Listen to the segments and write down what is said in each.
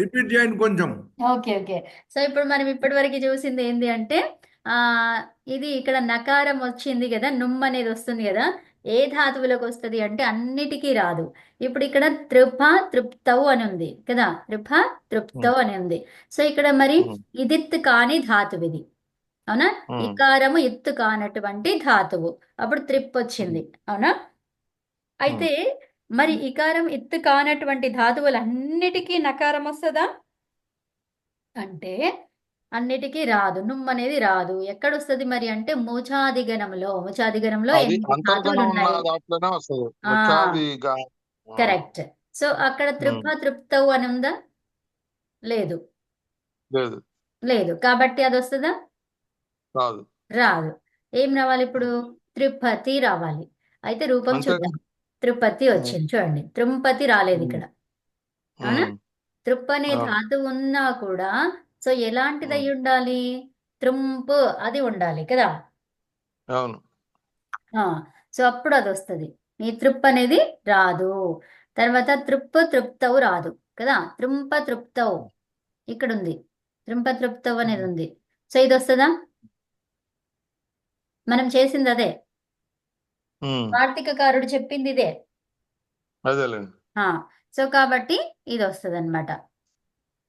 Repeat చేయండి కొంచెం. Okay okay. So ఇప్పుడు మనం ఇప్పటివరకు చూసింది ఏంది అంటే ఆ ఇది ఇక్కడ నకారం వచ్చింది కదా, నుమ్ అనేది వస్తుంది కదా. ఏ ధాతువులకు వస్తుంది అంటే అన్నిటికీ రాదు. ఇప్పుడు ఇక్కడ త్రిభ తృప్తవు అని ఉంది కదా, త్రిభ ఉమ్, తృప్తవు అని ఉంది. సో ఇక్కడ మరి ఉమ్, ఇదిత్ కాని ధాతువు ఇది, అవునా? ఉమ్, ఇకారము ఇత్తు కానటువంటి ధాతువు, అప్పుడు త్రిప్ ఉమ్, వచ్చింది, అవునా? ఉమ్. అయితే మరి ఇకారం ఇత్తు కానటువంటి ధాతువులన్నిటికీ నకారం వస్తుందా అంటే అన్నిటికీ రాదు. నుమ్ అనేది రాదు. ఎక్కడొస్తుంది మరి అంటే ముచాదిగణంలో. ముచాదిగణంలో అది ఎనిమిది ధాతువులు అంతర్గణం ఉన్న ఉన్నాయి. దాంట్లోనే వస్తుంది ఆ వచ్చాదిగా. ఆ, కరెక్ట్. సో అక్కడ త్రిభ ఉమ్, తృప్తవు అని ఉందా? లేదు. లేదు. లేదు కాబట్టి అది వస్తుందా? కాదు. రాదు. ఏం రావాలి ఇప్పుడు? త్రిపతి రావాలి. అయితే రూపం అంతేగా. చూద్దాం. త్రిపతి ఉమ్, వచ్చింది చూడండి, త్రింపతి రాలేదు ఉమ్, ఇక్కడ, అవునా? ఉమ్, త్రిప్ అనే అవును. ధాతువు ఉన్నా కూడా సో ఎలాంటిది ఉమ్, అయి ఉండాలి? త్రింపు అది ఉండాలి కదా. అవును. ఆ సో అప్పుడు అది వస్తుంది. ఈ త్రిప్ అనేది రాదు. తర్వాత త్రిప్ తృప్తవు రాదు కదా. త్రింప తృప్తవు ఇక్కడ ఉంది, త్రింప తృప్తవు అనేది ఉమ్, ఉంది. సో ఇది వస్తుందా? మనం చేసింది అదే, ఉమ్, వార్తికకారుడు చెప్పింది ఇదే. అదేలేండి. ఆ సో కాబట్టి ఇది వస్తుంది అనమాట.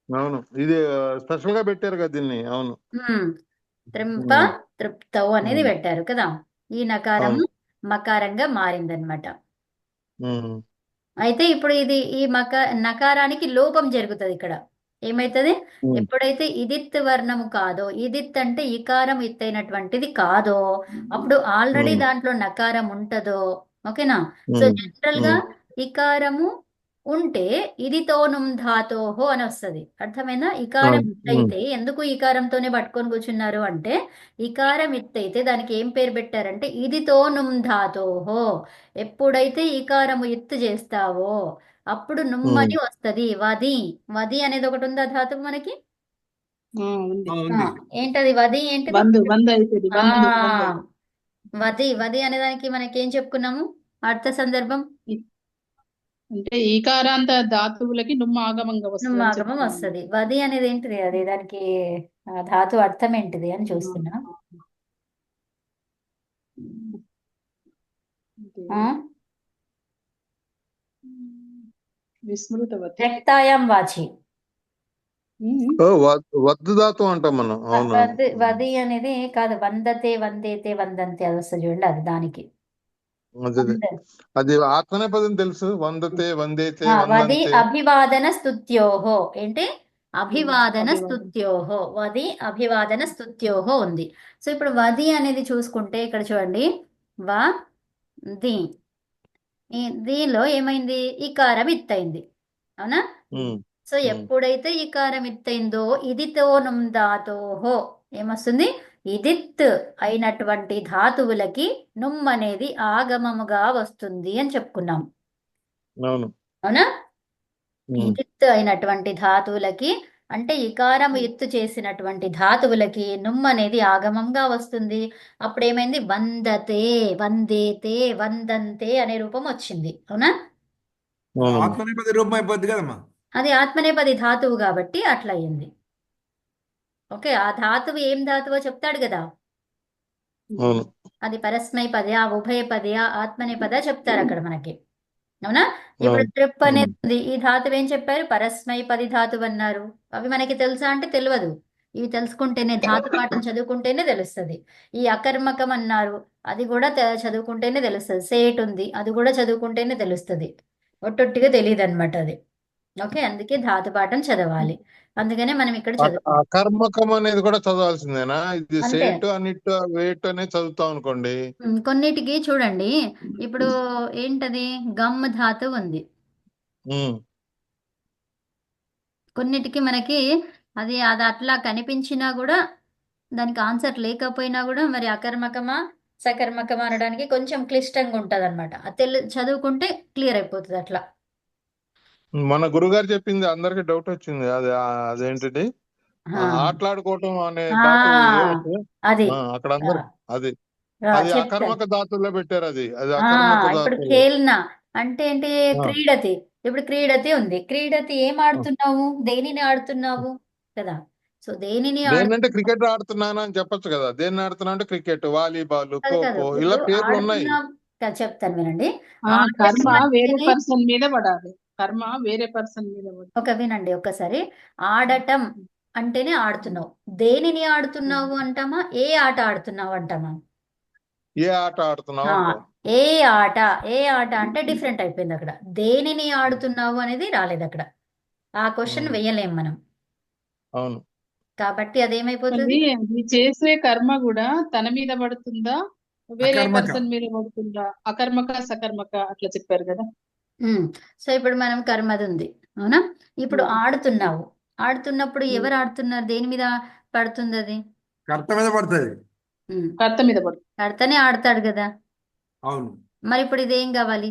అవును, ఇది స్పెషల్ గా పెట్టారు కదా దీన్ని. అవును. త్రింప ఉమ్, తృప్తవు అనేది ఉమ్, పెట్టారు కదా. ఈ నకారము అవును. మకారంగా మారిందనమాట. ఉమ్, అయితే ఇప్పుడు ఇది ఈ నకారానికి లోపం జరుగుతుంది ఇక్కడ. ఏమైతుంది? ఉమ్, ఎప్పుడైతే ఇదిత్ వర్ణము కాదో, ఇదిత్ అంటే ఇకారం ఇత్తైనటువంటిది కాదో, అప్పుడు ఆల్రెడీ ఉమ్, దాంట్లో నకారం ఉంటదో, ఓకేనా? సో ఉమ్, జనరల్ గా ఉమ్, ఇకారము ఉంటే ఇది తోనుం ధాతోహో అని వస్తుంది. అర్థమైందా? ఇకారం అవును. ఉమ్, ఇత్తైతే ఎందుకు ఇకారంతోనే పట్టుకొని కూర్చున్నారు అంటే, ఇకారం ఇత్తైతే దానికి ఏం పేరు పెట్టారంటే ఇది తోనుం ధాతోహో. ఎప్పుడైతే ఈకారము ఎత్తు చేస్తావో అప్పుడు ఉమ్, నుమ్మని వస్తది. వది, వది అనేది ఒకటి ఉందా ధాతువు మనకి? ఉంది. ఆ, ఉంది. ఏంటది వది? ఏంటిది? బంధు బంధు అవుతుంది. ఆ బంధు వది, వది అనే దానికి మనకి ఏం చెప్పుకున్నాము అర్థ సందర్భం? అంటే ఈకారాంత ధాతువులకి నుమ్మ ఆగమంగా వస్తుంది అని నుమ్మాగమం చెప్తున్నాను. వస్తది. వది అనేది ఏంటిది? అది దానికి ధాతు అర్థం ఏంటిది అని చూస్తున్నా. అంటే ఆ విస్మృతవతి. రక్తాయాం వాచి. ఓ, వద్దు దాతం అంటాం మనం. అవునవును. వది, వది అనేది కాదు, వందతే వందేతే వందంతే అది వస్తుంది చూడండి, అది దానికి అదే. వంద. అది ఆత్మనేపదం తెలుసు. వందతే వందేతే వది వందంతే. అభివాదన స్తుత్యోహో. ఏంటి? అభివాదన అభివాదం. స్తుత్యోహో. వది అభివాదన స్తుత్యోహో ఉంది. సో ఇప్పుడు వది అనేది చూసుకుంటే ఇక్కడ చూడండి, వ ది, ఈ దీనిలో ఏమైంది? ఇకారం ఇత్తైంది, అవునా? ఉమ్. ఉమ్, సో ఉమ్, ఎప్పుడైతే ఇకారం ఇత్తైందో ఇది తోనుం ధాతోహో ఏమొస్తుంది? ఇదిత్ అయినటువంటి ధాతువులకి నుమ్ అనేది ఆగమముగా వస్తుంది అని చెప్పుకున్నాం, అవును. అవునా? ఉమ్, ఇదిత్ అయినటువంటి ధాతువులకి అంటే ఇకారం ఎత్తు చేసినటువంటి ధాతువులకి నుమ్ అనేది ఆగమంగా వస్తుంది. అప్పుడు ఏమైంది? వందతే వందేతే వందంతే అనే రూపం వచ్చింది, అవునా? అవునమ్మా. ఆత్మనేపథ్య రూపం అయిపోద్ది కదమ్మా. అది ఆత్మనేపది ధాతువు కాబట్టి అట్లా అయింది. ఓకే, ఆ ధాతువు ఏం ధాతువో చెప్తాడు కదా. అవును. అది పరస్మైపది, ఆ ఉభయపది, ఆ ఆత్మనేపద చెప్తారు అక్కడ మనకి, అవునా? ఇప్పుడు అవును. ట్రిప్ అనేది ఉమ్, ఉంది. ఈ ధాతువు ఏం చెప్పారు? పరస్మైపది ధాతువు అన్నారు. అవి మనకి తెలుసా అంటే తెలియదు. ఇవి తెలుసుకుంటేనే, ధాతు పాఠం చదువుకుంటేనే తెలుస్తుంది. ఈ అకర్మకం అన్నారు, అది కూడా చదువుకుంటేనే తెలుస్తుంది. సేట్ ఉంది, అది కూడా చదువుకుంటేనే తెలుస్తుంది. ఒట్టొట్టిగా తెలియదు అనమాట అది. ఓకే, అందుకే ధాతు పాఠం చదవాలి. అందుకనే మనం ఇక్కడ చదువుకుంటాం. అకర్మకం అనేది కూడా చదవాల్సిందేనా? ఇది అంతే. సేటు అన్నిట్ వేట్ అనేది చదువుతాం అనుకోండి. కొన్నిటికి చూడండి, ఇప్పుడు ఏంటది? గమ్ ధాతువు ఉంది. ఉమ్, కొన్నిటికి మనకి అది అది అట్లా కనిపించినా కూడా, దానికి ఆన్సర్ లేకపోయినా కూడా మరి అకర్మకమా సకర్మకమా అనడానికి కొంచెం క్లిష్టంగా ఉంటుంది అనమాట. చదువుకుంటే క్లియర్ అయిపోతుంది అట్లా. మన గురుగారు చెప్పింది అందరికి డౌట్ వచ్చింది. అది అదేంటిది, ఆ, ఆటలాడుకోవటం అనే ధాతువు ఆ, ఏమొస్తుంది? అది అక్కడ అందరు అది అది చెప్తా. అకర్మక ధాతువులో పెట్టారు. అది అది ఆ అకర్మక ఇప్పుడు ధాతువు. ఖేల్నా అంటే ఏంటి? ఆ, క్రీడతి. ఇప్పుడు క్రీడతి ఉంది. క్రీడతి ఏం ఆడుతున్నావు? దేనిని ఆడుతున్నావు కదా? సో దేనిని దేన్నంటే క్రికెట్ ఆడుతున్నాను అని చెప్పొచ్చు కదా. దేన్ని ఆడుతున్నా అంటే క్రికెట్, వాలీబాల్, కాదు కాదు. ఖోఖో ఇలా ఇప్పుడు పేర్లు ఉన్నాయి. ఆడుతున్నాం చెప్తాను వినండి. కర్మ ఆడటం వేరే అంటేనే పర్సన్ మీద పడాలి. కర్మ వేరే పర్సన్ మీద పడాలి. వినండి ఒకసారి. ఆడటం అంటేనే ఆడుతున్నావు. దేనిని ఆడుతున్నావు అంటామా? ఏ ఆట ఆడుతున్నావు అంటామా? ఏ ఆట ఆడుతున్నావు ఆ, అంటాం. ఏ ఆట అంటే డిఫరెంట్ అయిపోయింది అక్కడ. దేనిని ఆడుతున్నావు అనేది రాలేదు అక్కడ. ఆ క్వశ్చన్ ఉమ్, వేయలేం మనం. అవును. కాబట్టి అదేమైపోతుంది? అది చేసే కర్మ కూడా తన మీద పడుతుందా, వేరే అకర్మక పర్సన్ మీద పడుతుందా? అకర్మక సకర్మక అట్లా చెప్పారు కదా. సో ఇప్పుడు మనం కర్మది ఉంది, అవునా? ఇప్పుడు ఉమ్. ఆడుతున్నావు. ఆడుతున్నప్పుడు ఎవరు ఆడుతున్నారు? దేని మీద పడుతుంది అది? కర్త మీద పడుతుంది. ఉమ్, కర్త మీద పడుతుంది. కర్తనే ఆడతాడు కదా. అవును, మరి ఇప్పుడు ఇదేం కావాలి?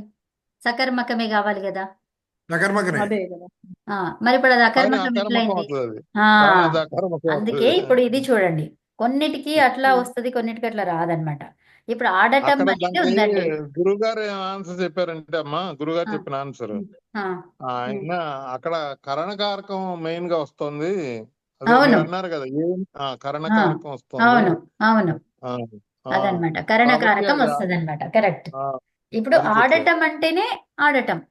సకర్మకమే కావాలి కదా. అకర్మకనే. అదే కదా. మరి ఇప్పుడు అది కానీ అకర్మకం అకర్మకం ఎట్లయింది? అవుతుంది అది. ఆ కానీ అది అకర్మకం అందుకే అవుతుంది. ఇప్పుడు ఇది చూడండి. కొన్నిటికి అట్లా వస్తది, కొన్నిటికి అట్లా రాదనమాట. ఇప్పుడు ఆడటం అక్కడ అనేది దానికి ఉందండి. గురువుగారు ఆన్సర్ చెప్పారంటే అమ్మా, గురువుగారు ఆ, చెప్పిన ఆన్సర్ ఆ, ఆయన అక్కడ కరణకారకం మెయిన్ గా వస్తుంది. అదే మీరు అవును. అన్నారు కదా, ఏం ఆ, కరణకారకం వస్తుంది. అవును అవును ఆ, ఆ, అదనమాట. కాబట్టి కరణకారకం అది వస్తుంది అనమాట. కరెక్ట్. ఆ, ఇప్పుడు అది చెప్పారు. ఆడటం అంటేనే ఆడటం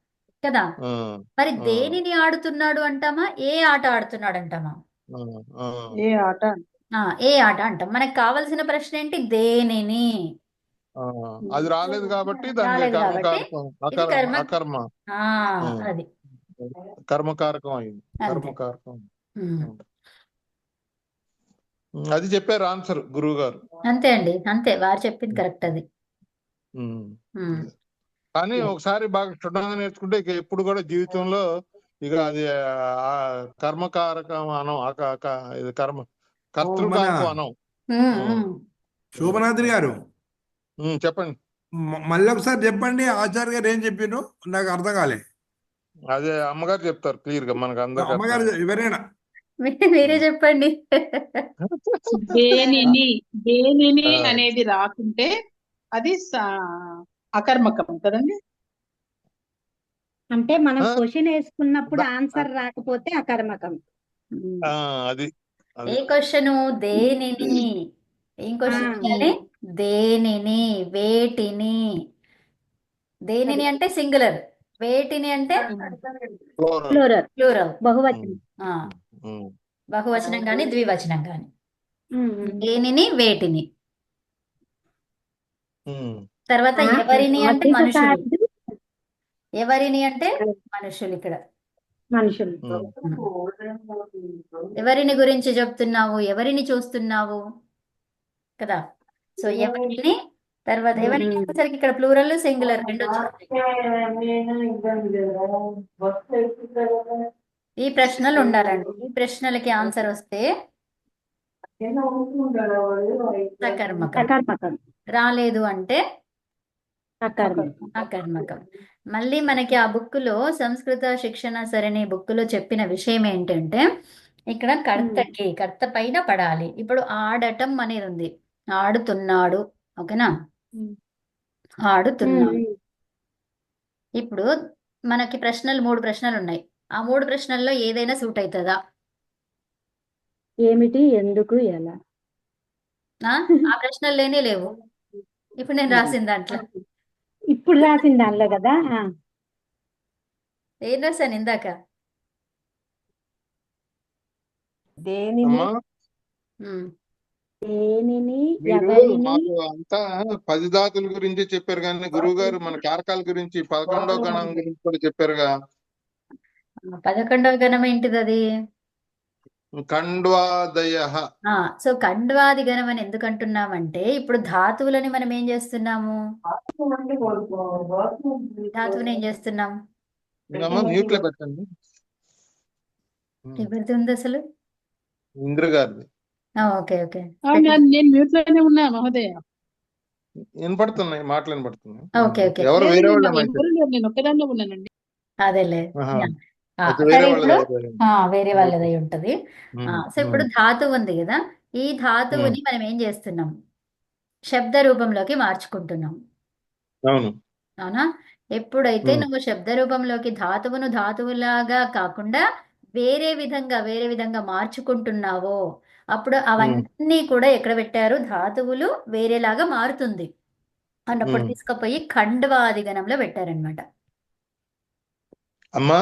కదా. ఆ, మరి ఆ, దేనిని ఆడుతున్నాడు అంటామా? ఏ ఆట ఆడుతున్నాడు అంటామా? ఆ, ఆ, ఏ ఆట? ఏ ఆట అంటాం. మనకు కావాల్సిన ప్రశ్న ఏంటి? దేనిని. ఆ. అది రాలేదు కాబట్టి దానికి రాలేదు కాబట్టి కర్మకారకం ఇది కర్మ. అకర్మ ఆ, అది కర్మకారకం అయింది. అంతే. కర్మకారకం. ఉమ్. అది చెప్పారు ఆన్సర్ గురువు గారు. అంతే అండి, అంతే. వారు చెప్పింది కరెక్ట్ అది. ఉమ్. ఉమ్. కానీ ఒకసారి బాగా క్షుణ్ణంగా నేర్చుకుంటే ఇక ఎప్పుడు కూడా జీవితంలో ఇక అది కర్మకారకం అనం ఇది మన కర్తృకారకం అనం. ఉమ్, ఉమ్. శోభనాద్రి గారు, చెప్పండి. మళ్ళీ ఒకసారి చెప్పండి. ఆచార్య గారు ఏం చెప్పిండ్రు? నాకు అర్థం కాలే. అదే అమ్మగారు చెప్తారు క్లియర్ గా, మనకు అందరికి అమ్మగారు అర్థం. ఎవరైనా మీరే చెప్పండి. దేనిని ఆ, అనేది రాకుంటే అది అకర్మకం కదండి. అంటే మనం ఆ, క్వశ్చన్ వేసుకున్నప్పుడు ద- ఆన్సర్ రాకపోతే అకర్మకం. ఆ, అది అది ఏ క్వశ్చను? దేనిని. ఏం క్వశ్చన్ ఆ, చేయాలి? దేనిని, వేటిని. దేనిని అంటే సింగులర్, వేటిని అంటే plural. Plural, plural. బహువచనం. బహువచనం కానీ ద్వివచనం కానీ. ఉమ్, ఉమ్. దేనిని, వేటిని. తర్వాత ఆ, ఎవరిని అంటే ఆర్థిక మనుషులు. కార్డు ఎవరిని అంటే మనుషులు ఇక్కడ. మనుషులు. ఎవరిని గురించి చెప్తున్నావు? ఎవరిని చూస్తున్నావు కదా. సో ఎవరిని, తర్వాత ఎవరిని అనేసరికి ఇక్కడ ప్లూరల్ సింగులర్ రెండు వచ్చాయి. ఈ ప్రశ్నలు ఉండాలండి. ఈ ప్రశ్నలకి ఆన్సర్ వస్తే సకర్మకం. అకర్మకం. రాలేదు అంటే అకర్మకం. అకర్మకం. మళ్ళీ మనకి ఆ బుక్కులో సంస్కృత శిక్షణ సరణి బుక్కులో చెప్పిన విషయం ఏంటంటే ఇక్కడ కర్త పైన పడాలి. ఇప్పుడు ఆడటం అనేది ఉంది. ఆడుతున్నాడు, ఓకేనా? ఆడుతున్నాడు. ఇప్పుడు మనకి ప్రశ్నలు 3 ప్రశ్నలు ఉన్నాయి. ఆ 3 ప్రశ్నల్లో ఏదైనా సూట్ అవుతుందా? ఏమిటి, ఎందుకు, ఎలా? ఆ ప్రశ్నలు లేనే లేవు ఇప్పుడు నేను రాసిన దాంట్లో. ఇప్పుడు రాసిన దానిలో కదా. ఏం రాశాను ఇందాక? దేనిని, అమ్మా, ఉమ్. దేనిని, మీరు ఎవరిని. మాకు అంతా 10 ధాతుల గురించి చెప్పారు, కానీ గురువు గారు మన కారకాల గురించి 11వ గణం గురించి కూడా చెప్పారుగా. 11వ గణం ఏంటిది అది? ఖండ్వాదయ. సో ఖండ్వాది గణం అని ఎందుకు అంటున్నామంటే ఇప్పుడు ధాతువులని మనం ఏం చేస్తున్నాము? ధాతువుని ఏం చేస్తున్నాం? అమ్మా మ్యూట్ లో పెట్టండి. ఎవరిది ఉంది అసలు? ఇంద్ర గారిది ఓకే ఓకే. నేను మ్యూట్ లోనే ఉన్నా మహోదయ. వినపడుతున్నాయి, మాటలు వినపడుతున్నాయి. Okay okay. ఎవరు లేదు, వేరే నిన్న వాళ్ళు అయితే ఎవరు లేరు, నేను ఒక్కదాన్నే ఉన్నానండి. అదేలే. అయితే సరే వేరే ఇప్పుడు వాళ్ళది. వేరే వాళ్ళది అయి ఉంటది. సో ఇప్పుడు ధాతువు ఉంది కదా, ఈ ధాతువుని మనం ఏం చేస్తున్నాం? శబ్ద రూపంలోకి మార్చుకుంటున్నాం, అవును. అవునా? ఎప్పుడైతే ఉమ్, నువ్వు శబ్ద రూపంలోకి ధాతువును ధాతువులాగా కాకుండా వేరే విధంగా మార్చుకుంటున్నావో అప్పుడు ఉమ్, అవన్నీ కూడా ఎక్కడ పెట్టారు? ధాతువులు వేరేలాగా మారుతుంది అన్నప్పుడు ఉమ్. తీసుకుపోయి ఖండవాదిగణంలో పెట్టారనమాట. అమ్మా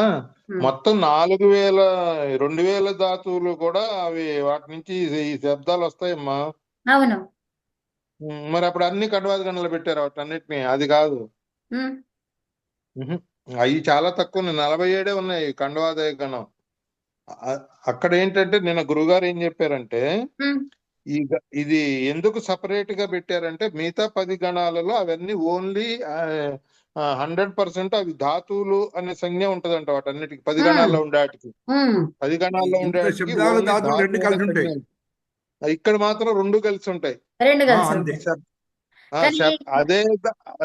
మొత్తం 2000 ధాతువులు కూడా అవి వాటి నుంచి ఈ శబ్దాలు వస్తాయమ్మా. అవును. మరి అప్పుడు అన్ని కండవాద గణాలు పెట్టారు వాటన్నిటిని, అది కాదు. ఉమ్, అవి చాలా తక్కువ ఉన్నాయి, 47 ఉన్నాయి కండవాద గణం. అక్కడ ఏంటంటే నిన్న గురుగారు ఏం చెప్పారంటే ఉమ్, ఇది ఎందుకు సపరేట్ గా పెట్టారంటే మిగతా 10 గణాలలో అవన్నీ ఓన్లీ 100% అవి ధాతువులు అనే సంజ్ఞ ఉంటదంట వాటన్నిటికి, 10 ఉమ్, గణాల్లో ఉండే వాటికి. ఉమ్. 10 గణాల్లో ఉండే ఇంట్లో వాటికి శబ్దాలు ఓన్లీ ధాతువులు రెండు ధాతువు అనే కలిసి సంజ్ఞ ఉంటాయి. ఉంటుంది. ఇక్కడ మాత్రం రెండు కలిసి ఉంటాయి. రెండు కలిసి అంతే. ఉంటాయి. కానీ అదే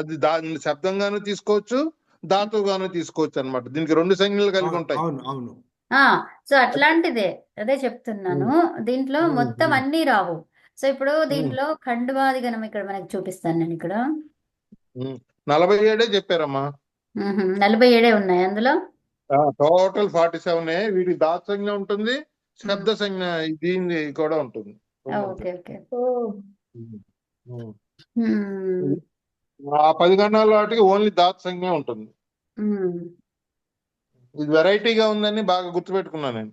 అది దాన్ని శబ్దంగాను తీసుకోవచ్చు, ధాతువుగాను తీసుకోవచ్చు అన్నమాట. దీనికి రెండు సంజ్ఞలు కలిగి ఉంటాయి. అవును అవును. సో అట్లాంటిదే అదే చెప్తున్నాను. దీంట్లో మొత్తం అన్నీ రావు. సో ఇప్పుడు దీంట్లో ఖండవాదిగణం ఇక్కడ మనకి చూపిస్తాను నేను ఇక్కడ. 47 చెప్పారమ్మా. 47 ఉన్నాయి అందులో. టోటల్ 47. వీటికి ధాతు సంజ్ఞ ఉంటుంది, శబ్ద సంజ్ఞ దీని కూడా ఉంటుంది. Okay okay. ఉమ్. ఆ 10 గణాల వాటికి ఓన్లీ ధాతు సంజ్ఞ ఉంటుంది. ఇది వెరైటీగా ఉందని బాగా గుర్తుపెట్టుకున్నాను నేను.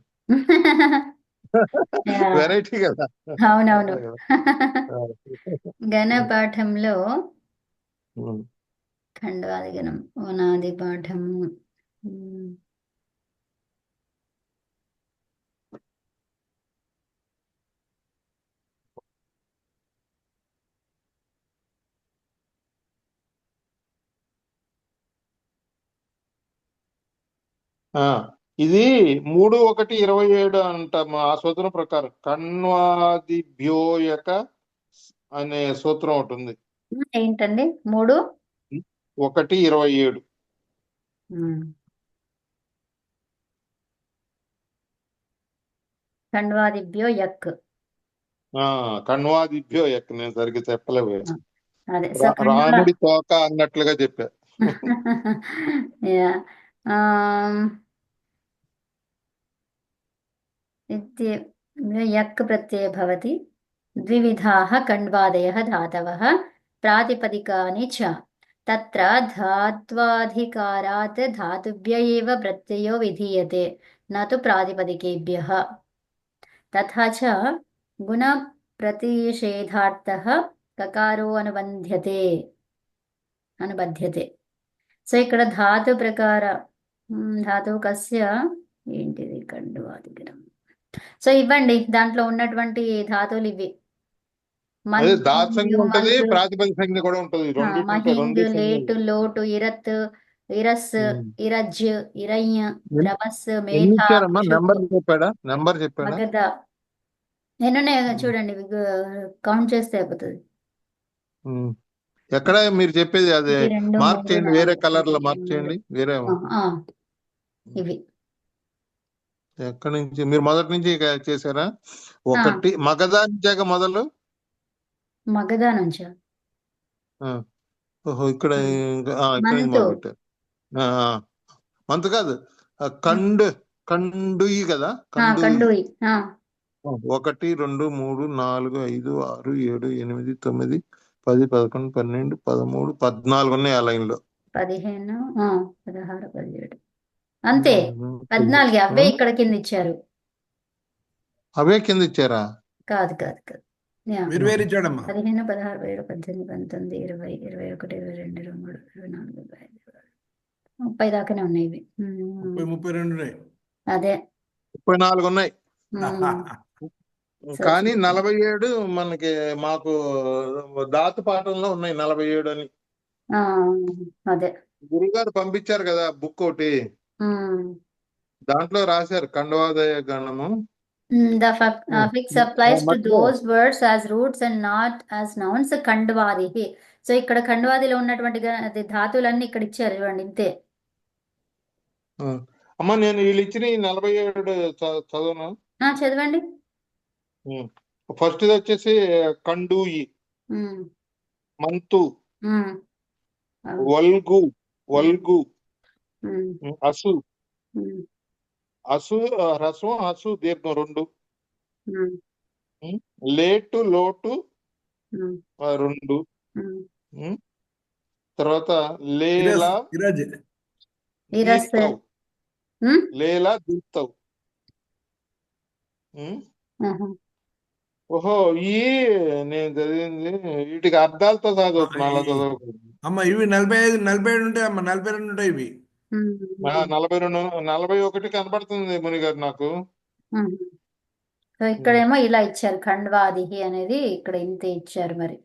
వెరైటీ కదా. అవునవును. అదే కదా. గణపాఠంలో ఉమ్. ఖండవాదిగణం ఓనాది పాఠము. ఇది 3-1-27 అంట ఆ సూత్రం ప్రకారం. కణ్వాదిభ్యోయక అనే సూత్రం ఒకటి ఉంది. ఏంటండి 3-1-27. ఖండవాదిభ్యో యక్. కణ్వాదిభ్యో యక్. నేను సరిగ్గా చెప్పలేవు. అదే సో రాముడి తోక అన్నట్లుగా చెప్పా. యక్ ప్రత్యయ భవతి. ద్వివిధాః ఖండ్వాదయः धातवः प्रातिपदिकानि च तत्र धात्वाधिकारात् धातुभ्य एव प्रत्ययो विधीयते न तु प्रातिपदिकेभ्यः. तथा च गुणप्रतिषेधार्थः ककारो అనుబధ్యతే. సో ఇక్కడ ధాతు ప్రకార ధాతువు కస్య ఏంటిది ఖండవాదిగణం. సో ఇవ్వండి దాంట్లో ఉన్నటువంటి ధాతువులు ఇవి. అదే ధాతు సంజ్ఞ ఉంటది, ప్రాతిపదిక సంజ్ఞ కూడా ఉంటది. మహింగ్, లేటు, లోటు, ఇరత్, ఇరస్, ఇరజ్, ఇరయ్య, ద్రవస్, మేధ, నెంబర్ చెప్పాడా? మగధ. ఎన్నున్నాయి చూడండి, కౌంట్ చేస్తే అయిపోతుంది. ఎక్కడ మీరు చెప్పేది అదే 2, మార్క్ 3, చేయండి, 4, వేరే కలర్ లో 5, మార్క్ చేయండి. వేరే ఇవి ఎక్కడి నుంచి మీరు మొదటి నుంచి చేశారా? ఒకటి మగధ నుంచాక మొదలు. మగధ నుంచా? ఓహో, ఇక్కడ నుంచి మొదలు పెట్టారు. మంత్ కాదు, కండుయి కదా. కండుయి. 1, 2, 3, 4, 5, 6, 7, 8, 9, 10, 11, 12, 13, 14 ఉన్నాయి ఆ లైన్ లో. 15, 16, 17 అంతే. 14 అవే ఇక్కడ కింద ఇచ్చారు. అవే కింద ఇచ్చారా? కాదు. వేరు వేరు ఇచ్చాడమ్మా. 15, 16, 17, 18, 19, 20, 21, 22, 23, 24, 25, 30 దాకానే ఉన్నాయి ఇవి. 32 ఉన్నాయి. అదే 34 ఉన్నాయి. కానీ 47 మాకు ధాతు పాఠంలో ఉన్నాయి 47 అని. అదే గురుగారు పంపించారు కదా బుక్ ఒకటి, దాంట్లో రాశారు ఖండవాదయ గణము. The affix applies to those words as roots and not as nouns. ఖండవాది. సో ఇక్కడ ఖండవాదిలో ఉన్నటువంటి ధాతువులన్నీ ఇక్కడ ఇచ్చారు చూడండి, ఇంతే. అమ్మా నేను వీళ్ళు ఇచ్చిన 47 చదవను. చదవండి. ఫస్ట్ వచ్చేసి కండూయి, మంతు, వల్గు, వల్గు, ఉమ్, అసు, ఉమ్, అసు హ్రస్వం, అసు దీర్ఘం రెండు. ఉమ్, లేటు, లోటు ఉమ్, రెండు. ఉమ్. తర్వాత ఈరోజు లేలా ఈరోజు ఇరస్ దీప్తవ్, ఉమ్, లేలా దీప్తవ్. ఆహా. ఓహో, ఈ నేను చదివింది వీటికి అర్థాలతో చదువుతున్నా, అలా చదవకూడదు. అమ్మ ఇవి 45 ఉంటాయి అమ్మ, 42 ఉంటాయి ఇవి. ఉమ్, 42, 41 కనబడుతుంది ముని గారు నాకు. ఉమ్. సో ఇక్కడేమో ఇలా ఇచ్చారు ఖండ్వాదిహి అనేది, ఇక్కడ ఇంతే ఇచ్చారు మరి.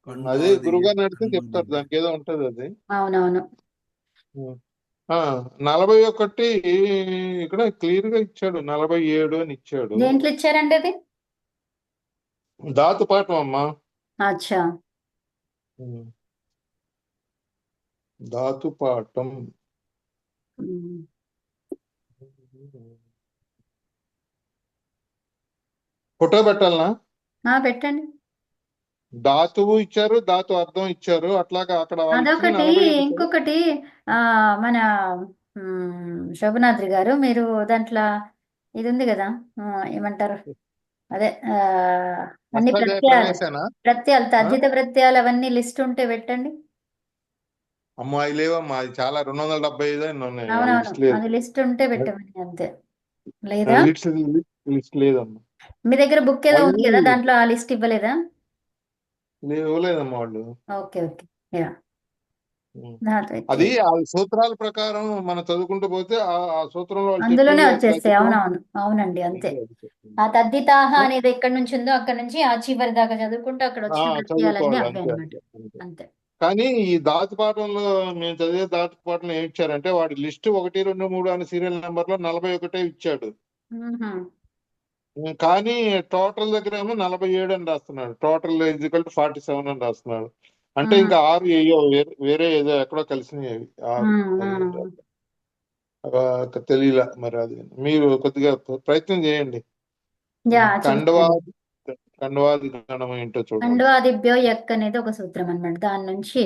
అది కండువాది, గురుగారిని అడిగితే కండువాది. చెప్తారు, దానికి ఏదో ఉంటది అది. అవునవును. 41 ఇక్కడ క్లియర్ గా ఇచ్చాడు, 47 అని ఇచ్చాడు. దేంట్లో ఇచ్చారండి అది? ధాతు పాఠం అమ్మా. అచ్చా. ధాతు పాఠం. ఉమ్. ఫోటో పెట్టాలనా? పెట్టండి. ధాతువు ఇచ్చారు, ధాతు అర్థం ఇచ్చారు, అట్లాగా అక్కడ వాళ్ళు ఇచ్చింది అదొకటి. 41. ఇంకొకటి మన శోభనాద్రి గారు, మీరు దాంట్లో ఇది ఉంది కదా, ఏమంటారు, అదే అన్ని అష్టాధ్యాయ ప్రత్యయాలు ప్రవేశనా? తద్ధిత ప్రత్యయాలు అవన్నీ లిస్ట్ ఉంటే పెట్టండి. అమ్మా అవి లేవమ్మా, అది చాలా 275 ఎన్నో ఉన్నాయి, ఆ అవునవును, లిస్ట్ లేదు. అది లిస్ట్ ఉంటే పెట్టమని అంతే. లేదా లిస్ట్ లేదమ్మా. మీ దగ్గర బుక్ ఏదో ఉంది కదా, వాళ్ళు దాంట్లో ఆ లిస్ట్ ఇవ్వలేదా? ఇవ్వలేదమ్మా వాళ్ళు. Okay okay. యా. ఉం. ధాతు అది ఇచ్చేది. ఆ సూత్రాల ప్రకారం మనం చదువుకుంటూ పోతే ఆ సూత్రంలో వాళ్ళు అందులోనే చెప్పేది వచ్చేస్తాయి. అవునవును, అవునండి, అంతే. ఆ తద్దితాహ అనేది ఎక్కడి నుంచి ఉందో అక్కడ నుంచి ఆ చివరి దాకా చదువుకుంటూ అక్కడ వచ్చిన ప్రత్యయాలన్నీ చదువుకోవాలి, అవే అంతే అన్నమాట. అంతే అంతే. అంతే. కానీ ఈ ధాతు పాఠంలో మేము చదివే ధాతు పాఠంలో ఏం ఇచ్చారంటే, వాడి లిస్ట్ 1, 2, 3 అనే సీరియల్ నెంబర్ లో 41 ఇచ్చాడు. మ్మ్హ. కానీ టోటల్ దగ్గర ఏమో 47 అని రాస్తున్నాడు. టోటల్ ఈజ్వల్ టు 47 అని రాస్తున్నాడు. అంటే ఇంకా 6 ఏయో వేరే ఏదో ఎక్కడో కలిసినాయి అవి 6. తెలియలా మరి, అది మీరు కొద్దిగా ప్రయత్నం చేయండి. యా, కండవాది కండవాది గణం ఏంటో చూడండి. ఖండ్వాదిభ్యో యక్ అనేది ఒక సూత్రం అన్నమాట. దాని నుంచి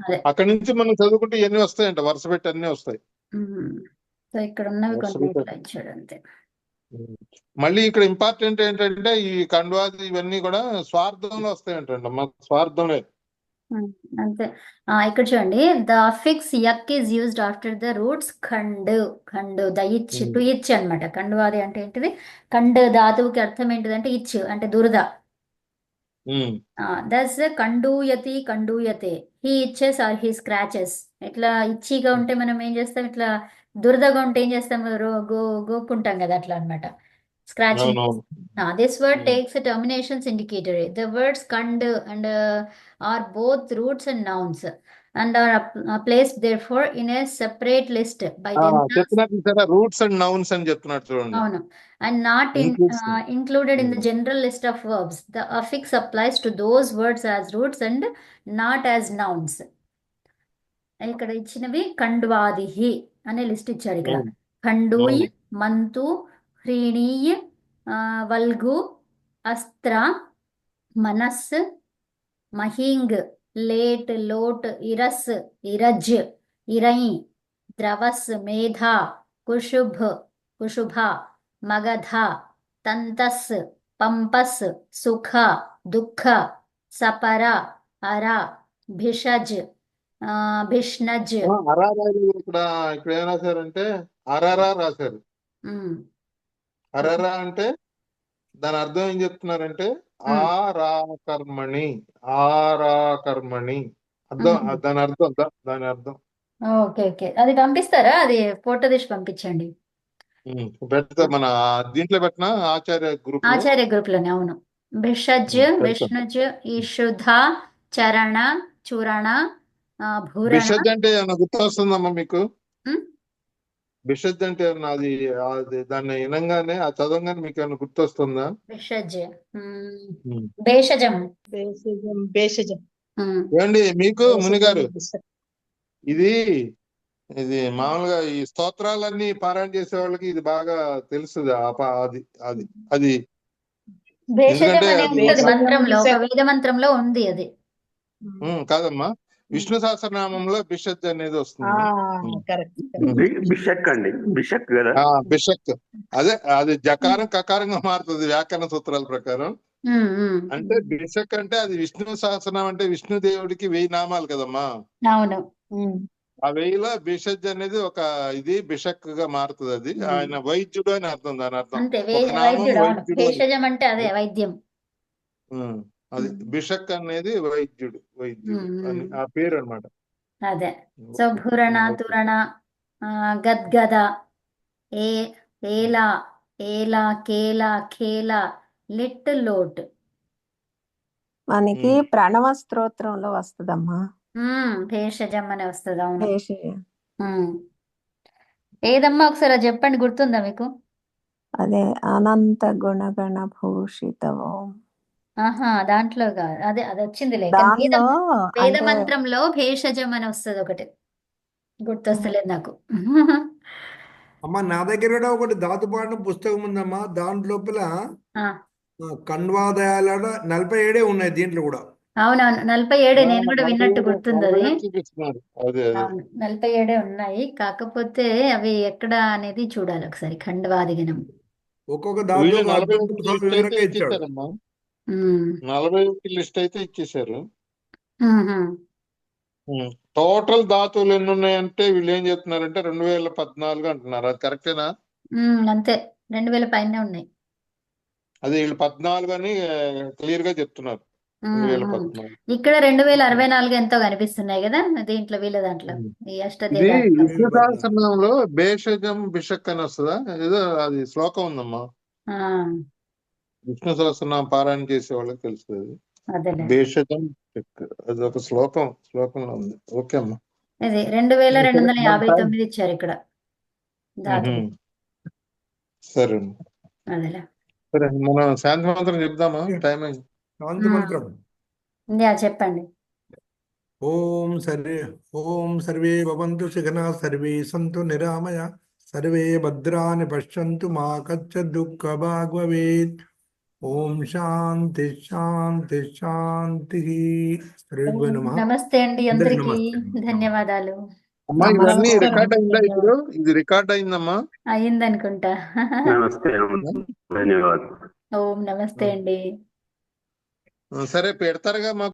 అదే. అక్కడి నుంచి మనం చదువుకుంటే ఇవన్నీ వస్తాయంట, వరుస పెట్టి అన్ని వస్తాయి. సో ఇక్కడ ఉన్నవి వరుస కొన్ని పెట్టి ఇట్లా ఇచ్చాడు అంతే. మళ్ళీ ఇక్కడ ఇంపార్టెంట్ ఏంటంటే, ఈ కండువాది ఇవన్నీ కూడా స్వార్థంలో వస్తాయంటండి, మా స్వార్థంలో. అంతే. ఇక్కడ చూడండి, the affix yak is used after the roots ఖండ్. ఖండ్ ద ఇచ్ టు ఇచ్ అనమాట. ఖండ్వాది అంటే ఏంటిది? ఖండ్ ధాతువుకి అర్థం ఏంటిదంటే ఇచ్ అంటే దురద. దస్ కండూయతి కండూయతే, హీ ఇచ్చెస్ ఆర్ హీ స్క్రాచెస్. ఇట్లా ఇచ్చిగా ఉంటే మనం ఏం చేస్తాం, ఇట్లా దురదగా ఉంటే ఏం చేస్తాం, గోక్కుంటాం కదా, అట్లా అనమాట. Scratching. This word takes a terminations indicator. The words kand and are both roots and nouns and are placed therefore in a separate list by themselves. చెప్తున్నారు రూట్స్ అండ్ నౌన్స్ అని చెప్తున్నారు చూడండి. అవును. And not included in the general list of verbs. The affix applies to those words as roots and not as nouns. ఇక్కడ ఇచ్చినవి ఖండ్వాదిహి అనే list ఇచ్చాడు ఇక్కడ. ఖండూయ్, మంతు, హ్రీణీయ్, వల్గు, అస్త్ర, మనస్, మహింగ్, లేట్, లోట్, ఇరస్, ఇరజ్, ఇరై, ద్రవస్, మేధ, కుషుభ్, కుషుభ, మగధ, తంతస్, పంపస్, సుఖ, దుఃఖ, సపర, అర, భిషజ్, భిష్ణజ్. ఇక్కడ ఏం రాశారంటే అరరా రాశారు. అరరా అంటే దాని అర్థం ఏం చెప్తున్నారంటే ఆరాకర్మణి, ఆరాకర్మణి అర్థం. దాని అర్థం. ఓకే ఓకే, అది పంపిస్తారా? అది ఫోటో తీసి పంపించండి. పెడతా, మన దీంట్లో పెట్టిన ఆచార్య గ్రూప్ లోనే. అవును. భిషజ్, విష్ణుజ్, ఈషుధ, చరణ, చూరణ, భూరణ. బిషజ్ అంటే ఏమన్నా గుర్తొస్తుందమ్మా మీకు? బిషజ్ అంటే అది దాన్ని వినంగానే, ఆ చదవగానే మీకు ఏమైనా గుర్తొస్తుందా? బిషజ్ భేషజం. ఏమండి మీకు మునిగారు, ఇది మామూలుగా ఈ స్తోత్రాలన్నీ పారాయణ చేసే వాళ్ళకి ఇది బాగా తెలుస్తుంది. అది అది భేషజం అనే ఉంటుంది మంత్రంలో, ఒక వేద మంత్రంలో ఉంది అది. కాదమ్మా, విష్ణు సహస్రనామంలో బిషజ్ అనేది వస్తుంది. కరెక్ట్ బిషక్ అండి, బిషక్ కదా. బిషక్ అదే, అది జకారం కకారంగా మారుతుంది వ్యాకరణ సూత్రాల ప్రకారం. అంటే బిషక్ అంటే అది విష్ణు సహస్రనామం, అంటే విష్ణు దేవుడికి 1000 నామాలు కదమ్మా. అవును. ఆ 1000లో బిషజ్ అనేది ఒక ఇది బిషక్ గా మారుతుంది. అది ఆయన వైద్యుడు అని అర్థం, దాని అర్థం అంతే ఒక నామం వైద్యుడు. అవును, వైద్యుడు అని. భేషజం అంటే అదే వైద్యం. అది బిషక్ అనేది వైద్యుడు అని ఆ పేరు అన్నమాట. అదే. సో భురణ, తురణ, గద్గద, ఏ ఏలా, ఏలా, కేలా, ఖేలా, లిట్, లోట్. మనకి ప్రణవ స్తోత్రంలో వస్తుందమ్మా భేషజం అని వస్తుంది. అవును. భేషజం. ఏదమ్మా ఒకసారి అది చెప్పండి, గుర్తుందా మీకు? అదే అనంత గుణగణ భూషితవో. దాంట్లో కాదు, అదే అది వచ్చిందిలే. దానిలో వేద అంటే మంత్రంలో భేషజం అని వస్తుంది ఒకటి, గుర్తొస్తలేదు నాకు. అమ్మా నా దగ్గర కూడా ఒకటి ధాతుపాఠం పుస్తకం ఉందమ్మా. దాని లోపల ఆ, కణ్వాదయాల 47 ఉన్నాయి దీంట్లో కూడా. అవునవును, 47 నేను కూడా విన్నట్టు 47 గుర్తుంది అది. చూపిస్తున్నారు. అదే అదే అవును, 47 ఉన్నాయి. కాకపోతే అవి ఎక్కడ అనేది చూడాలి ఒకసారి. ఖండవాదిగణం. ఒక్కొక్క వీళ్ళు ధాతువుకు 41 అర్థం లిస్ట్ అయితే వివరంగా ఇచ్చాడు. ఇచ్చేసారమ్మా. 41 లిస్ట్ అయితే ఇచ్చేసారు. టోటల్ ధాతువులు ఎన్ని ఉన్నాయంటే వీళ్ళు ఏం చెప్తున్నారంటే 2014 అంటున్నారు. అది కరెక్టేనా? అంతే, 2000 పైనే ఉన్నాయి. అది వీళ్ళు 14 అని క్లియర్ గా చెప్తున్నారు. 2014. ఇక్కడ 2064 ఎంతో కనిపిస్తున్నాయి కదా దీంట్లో, వీళ్ళ దాంట్లో, ఈ ఇది అష్టదేవ. విష్ణు సహస్రనామంలో భేషజం బిషక్ అని వస్తుందా? ఏదో అది శ్లోకం ఉందమ్మా. విష్ణు సహస్రనామం పారాయణ చేసే వాళ్ళకి తెలుస్తుంది. అదేలే. భేషజం బిషక్ అది ఒక శ్లోకంలో ఉంది. ఓకే అమ్మా. ఇది 2259 ఇచ్చారు ఇక్కడ ధాతువు. సరే అదేలే. సరే, మనం శాంతి మంత్రం చెప్దామా? టైం అయింది. శాంతి మంత్రం. చెప్పండి. ఓం సర్వే భవంతు సుఖినః, సర్వే సంతు నిరామయ, సర్వే భద్రాని పశ్యంతు, మా కశ్చిద్ దుఃఖభాగ్ భవేత్. ఓం శాంతి శాంతి శాంతి. సర్వేభ్యో నమః. నమస్తే అండి అందరికీ అందరికి. నమస్తే. ధన్యవాదాలు. అమ్మా ఇవన్నీ నమస్కారం. రికార్డ్ అయిందా? ఇప్పుడు ఇది రికార్డ్ అయిందమ్మా. అయిందనుకుంటా. నమస్తే, ధన్యవాదాలు. ఓం నమస్తే అండి. సరే పెడతారుగా మాకు.